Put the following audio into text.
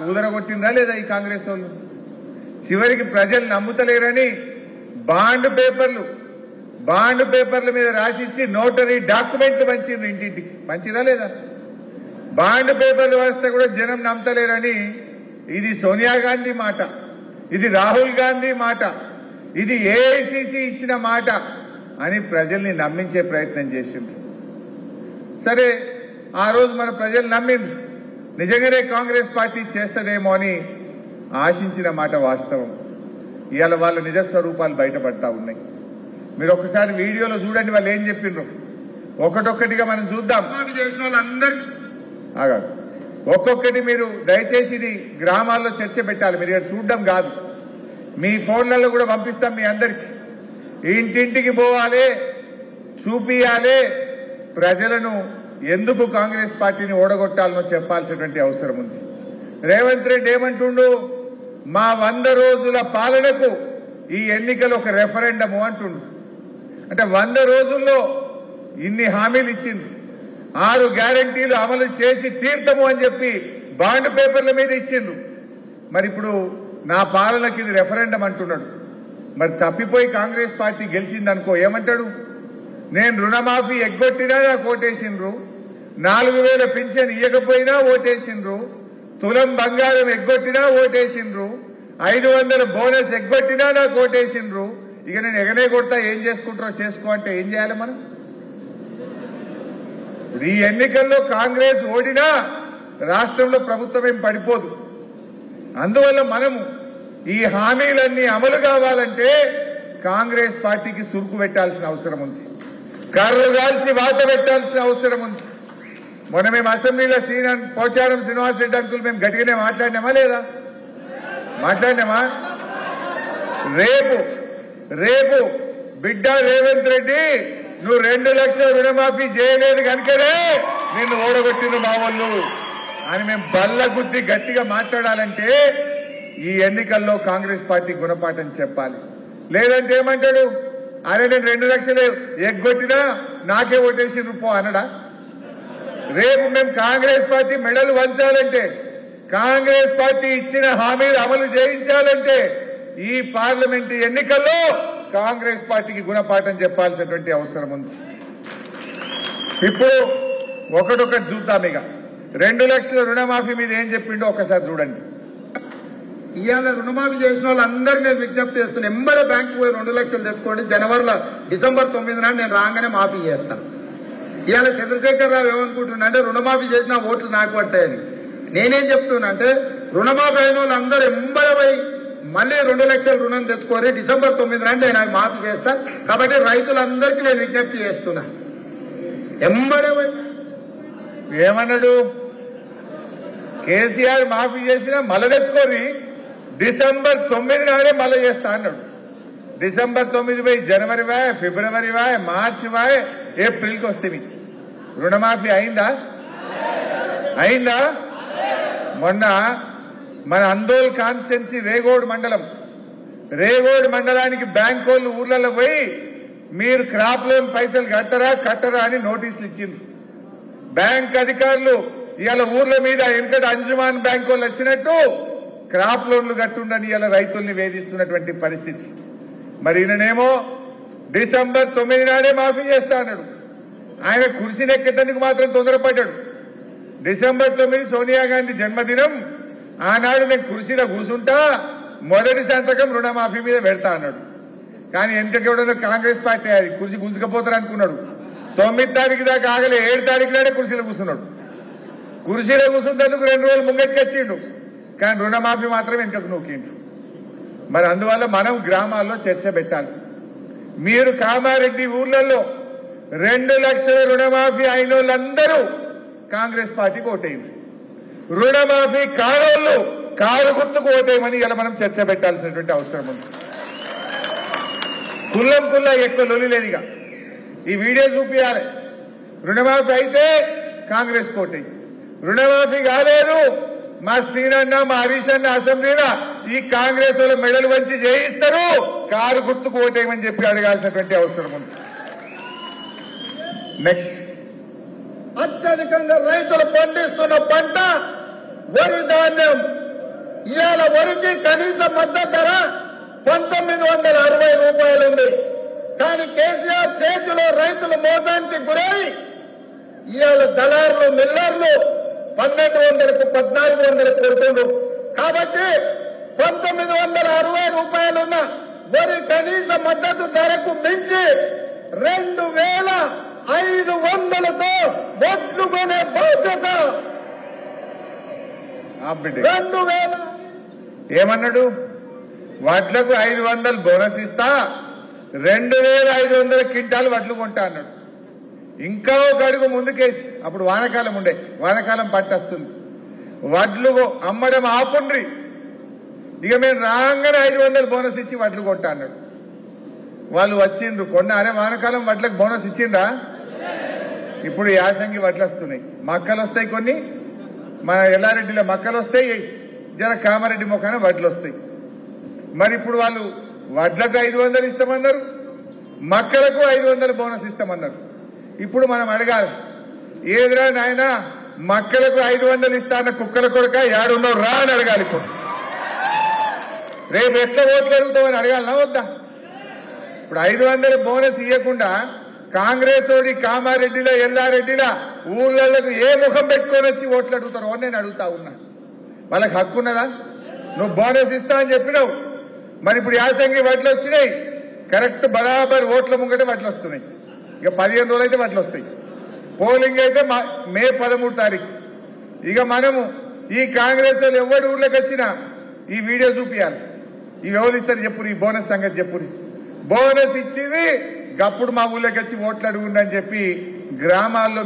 ఊదరగొట్టిందా లేదా ఈ కాంగ్రెస్ వాళ్ళు? చివరికి ప్రజలు నమ్ముతలేరని బాండ్ పేపర్ల మీద రాసిచ్చి నోటరీ డాక్యుమెంట్లు పంచిండ్రు, ఇంటింటికి పంచిరా లేదా? బాండ్ పేపర్లు వస్తే కూడా జనం నమ్మతలేరని ఇది సోనియా గాంధీ మాట, ఇది రాహుల్ గాంధీ మాట, ఇది ఏఐసిసి ఇచ్చిన మాట అని ప్రజల్ని నమ్మించే ప్రయత్నం చేసిండ్రు. సరే, ఆ రోజు మన ప్రజలు నమ్మిండ్రు, నిజంగానే కాంగ్రెస్ పార్టీ చేస్తదేమో అని ఆశించిన మాట వాస్తవం. ఇవాళ వాళ్ళ నిజ స్వరూపాలు బయటపడతా ఉన్నాయి. మీరు ఒకసారి వీడియోలో చూడండి వాళ్ళు ఏం చెప్పిండ్రు. ఒకటొక్కటిగా మనం చూద్దాం. చేసిన వాళ్ళందరికీ ఆగాదు, ఒక్కొక్కటి మీరు దయచేసి ఇది గ్రామాల్లో చర్చ పెట్టాలి. మీరు ఇక్కడ చూడడం కాదు, మీ ఫోన్లలో కూడా పంపిస్తాం మీ అందరికీ. ఇంటింటికి పోవాలి, చూపియాలి, ప్రజలను ఎందుకు కాంగ్రెస్ పార్టీని ఓడగొట్టాలనో చెప్పాల్సినటువంటి అవసరం ఉంది. రేవంత్ రెడ్డి ఏమంటుండు, మా 100 రోజుల పాలనకు ఈ ఎన్నికలు ఒక రెఫరెండము అంటుండు. అంటే 100 రోజుల్లో ఇన్ని హామీలు ఇచ్చింది, 6 గ్యారంటీలు అమలు చేసి తీర్థము అని చెప్పి బాండ్ పేపర్ల మీద ఇచ్చిండ్రు. మరి ఇప్పుడు నా పాలనకి ఇది రెఫరెండం అంటున్నాడు. మరి తప్పిపోయి కాంగ్రెస్ పార్టీ గెలిచిందనుకో ఏమంటాడు? నేను రుణమాఫీ ఎగ్గొట్టినా నాకు ఓటేసిండ్రు, 4000 పింఛన్ ఇవ్వకపోయినా ఓటేసిండ్రు, తులం బంగారం ఎగ్గొట్టినా ఓటేసిండ్రు, 500 బోనస్ ఎగ్గొట్టినా నాకు ఓటేసిండ్రు. ఇక నేను ఎగనే కొడతా, ఏం చేసుకుంటారో చేసుకో అంటే ఏం చేయాలి మనం? ఈ ఎన్నికల్లో కాంగ్రెస్ ఓడినా రాష్ట్రంలో ప్రభుత్వం ఏం పడిపోదు. అందువల్ల మనము ఈ హామీలన్నీ అమలు కావాలంటే కాంగ్రెస్ పార్టీకి సురుకు పెట్టాల్సిన అవసరం ఉంది, కర్రు కాల్చి వాత పెట్టాల్సిన అవసరం ఉంది. మొన్న మేము అసెంబ్లీలో పోచారం శ్రీనివాస్ రెడ్డి అంకుల్ మేము గట్టిగానే మాట్లాడినామా లేదా? మాట్లాడినామా? రేపు బిడ్డ రేవంత్ రెడ్డి, నువ్వు 2 లక్షల రుణమాఫీ చేయలేదు కనుకనే నిన్ను ఓడగొట్టింది మా వాళ్ళు అని మేము బల్ల గుద్ది గట్టిగా మాట్లాడాలంటే ఈ ఎన్నికల్లో కాంగ్రెస్ పార్టీ గుణపాఠం చెప్పాలి. లేదంటే ఏమంటాడు, అరే నేను 2 లక్షలు ఎగ్గొట్టినా నాకే ఓటేసి రూపో అనడా? రేపు మేము కాంగ్రెస్ పార్టీ మెడలు వంచాలంటే, కాంగ్రెస్ పార్టీ ఇచ్చిన హామీలు అమలు చేయించాలంటే ఈ పార్లమెంటు ఎన్నికల్లో కాంగ్రెస్ పార్టీకి గుణపాఠం చెప్పాల్సినటువంటి అవసరం ఉంది. ఇప్పుడు ఒకటొకటి చూద్దాం. ఇక 2 లక్షల రుణమాఫీ మీద ఏం చెప్పిండో ఒకసారి చూడండి. ఇవాళ రుణమాఫీ చేసిన వాళ్ళందరినీ నేను విజ్ఞప్తి చేస్తున్నా, ఎంబడే బ్యాంకు పోయి 2 లక్షలు తెచ్చుకోండి. డిసెంబర్ 9 నాడు నేను రాగానే మాఫీ చేస్తాను. ఇవాళ చంద్రశేఖరరావు ఏమనుకుంటున్నా అంటే రుణమాఫీ చేసిన ఓట్లు నాకు పట్టాయని. నేనేం చెప్తున్నా అంటే రుణమాఫీ అయిన వాళ్ళందరూ ఎంబడే పోయి మళ్ళీ 2 లక్షల రుణం తెచ్చుకొని డిసెంబర్ 9 నాడు నేను మాఫీ చేస్తా. కాబట్టి రైతులందరికీ నేను విజ్ఞప్తి చేస్తున్నా, ఎంబడే పోయి. ఏమన్నాడు? కేసీఆర్ మాఫీ చేసినా మళ్ళీ తెచ్చుకొని డిసెంబర్ 9 నాడే మళ్ళీ చేస్తా అన్నాడు. డిసెంబర్ 9 పోయి జనవరి వాయ్, ఫిబ్రవరి వాయ్, మార్చి వాయ్, ఏప్రిల్కి వస్తుంది. రుణమాఫీ అయిందా? మొన్న మన అందోల్ కాన్స్టిట్యున్సీ రేగోడ్ మండలానికి బ్యాంక్ వాళ్ళు ఊర్లలో పోయి మీరు క్రాప్ లోన్ పైసలు కట్టరా అని నోటీసులు ఇచ్చిండ్రు. బ్యాంక్ అధికారులు ఇవాళ ఊర్ల మీద వెనకటి అంజుమాన్ బ్యాంక్ వాళ్ళు వచ్చినట్టు క్రాప్ లోన్లు కట్టుండని ఇవాళ రైతుల్ని వేధిస్తున్నటువంటి పరిస్థితి. మరి ఈయననేమో డిసెంబర్ 9 నాడే మాఫీ చేస్తా అన్నాడు. ఆయన కుర్చీనెక్కేందుకు మాత్రం తొందరపడ్డాడు. డిసెంబర్ 9 సోనియా గాంధీ జన్మదినం, ఆనాడు నేను కుర్చీలో కూర్చుంటా, మొదటి సంతకం రుణమాఫీ మీద పెడతా అన్నాడు. కానీ ఎంతకెవడో కాంగ్రెస్ పార్టీ అది కుర్చీ గుంజుకపోతారు అనుకున్నాడు. 9 తారీఖు దాకా ఆగలే, 7 తారీఖు నాడే కుర్చీలో కూర్చున్నాడు. కుర్చీలో కూర్చుంటందుకు 2 రోజులు ముంగటికి వచ్చిండు, కానీ రుణమాఫీ మాత్రం వెనుకకు నూకిండు. మరి అందువల్ల మనం గ్రామాల్లో చర్చ పెట్టాలి. మీరు కామారెడ్డి ఊర్లలో 2 లక్షల రుణమాఫీ అయిన వాళ్ళందరూ కాంగ్రెస్ పార్టీకి ఓటేయండి, రుణమాఫీ కారోళ్ళు కారు గుర్తుకు ఓటేయమని ఇలా మనం చర్చ పెట్టాల్సినటువంటి అవసరం ఉంది. కుల్లా ఎక్కువ లొలి లేదుగా ఈ వీడియో చూపించాలి. రుణమాఫీ అయితే కాంగ్రెస్ ఓటేయి, రుణమాఫీ కాలేదు మా శ్రీనన్న మా హరీష్ అన్న అసెంబ్లీలో ఈ కాంగ్రెస్ వాళ్ళు మెడలు వంచి చేయిస్తారు, కారు గుర్తుకు ఓటేయమని చెప్పి అడగాల్సినటువంటి అవసరం ఉంది. నెక్స్ట్, అత్యధికంగా రైతులు పండిస్తున్న పంట వరి ధాన్యం ఇవాళ వరికి కనీస మద్దతు ధర 1960 రూపాయలు ఉంది. కానీ కేసీఆర్ చేతిలో రైతులు మోసానికి గురై ఇవాళ దళారులు మిల్లర్లు 1200కు 1400 కొడుతుండ్రు. కాబట్టి 1960 రూపాయలున్న వరి కనీస మద్దతు ధరకు మించి 2500తో వడ్లు కొనే బాధ్యత 2000. ఏమన్నాడు? వడ్లకు 500 బోనస్ ఇస్తా, 2500 క్వింటాలు వడ్లు కొంటా అన్నాడు. ఇంకా ఒక అడుగు ముందుకేసి, అప్పుడు వానకాలం ఉండే, వానకాలం పట్టొస్తుంది, వడ్లు అమ్మడం ఆపుండ్రి, ఇక మేము రాగానే 500 బోనస్ ఇచ్చి వడ్లు కొంటా అన్నాడు. వాళ్ళు వచ్చిండ్రు కొన్న. అరే వానకాలం వడ్లకు బోనస్ ఇచ్చిందా? ఇప్పుడు యాసంగి వడ్లు వస్తున్నాయి, మక్కలు వస్తాయి, కొన్ని మన ఎల్లారెడ్డిలో మక్కలు వస్తాయి, జర కామారెడ్డి మొక్కన వడ్లు వస్తాయి. మరి ఇప్పుడు వాళ్ళు వడ్లకు 500 ఇస్తామన్నారు, మక్కలకు 500 బోనస్ ఇస్తామన్నారు. ఇప్పుడు మనం అడగాలి, ఏదిరా నాయన మక్కలకు 500 ఇస్తా అన్న కుక్కల కొడుక యాడున్నావు రా అని అడగాలి. ఇప్పుడు రేపు ఎట్లా ఓట్లు అడుగుతామని అడగాలనా వద్దా? ఇప్పుడు 500 బోనస్ ఇవ్వకుండా కాంగ్రెస్ తోడి కామారెడ్డిలో ఎల్లారెడ్డిలో ఊళ్ళకు ఏ ముఖం పెట్టుకొని వచ్చి ఓట్లు అడుగుతారో నేను అడుగుతా ఉన్నా. వాళ్ళకి హక్కు ఉన్నదా? నువ్వు బోనస్ ఇస్తా అని చెప్పినావు, మరి ఇప్పుడు యాసంగి వడ్లు వచ్చినాయి, కరెక్ట్ బరాబర్ ఓట్ల ముంగట వడ్లు వస్తున్నాయి. ఇక 15 రోజులు అయితే వడ్లు వస్తాయి. పోలింగ్ అయితే మే 13 తారీఖు. ఇక మనము ఈ కాంగ్రెస్ వాళ్ళు ఎవరి ఊర్లోకి వచ్చినా ఈ వీడియో చూపించాలి. ఇవి ఎవరు ఇస్తారు చెప్పురు, ఈ బోనస్ సంగతి చెప్పురు. బోనస్ ఇచ్చింది అప్పుడు మా ఊళ్ళోకి వచ్చి ఓట్లు అడుగుండని చెప్పి గ్రామాల్లో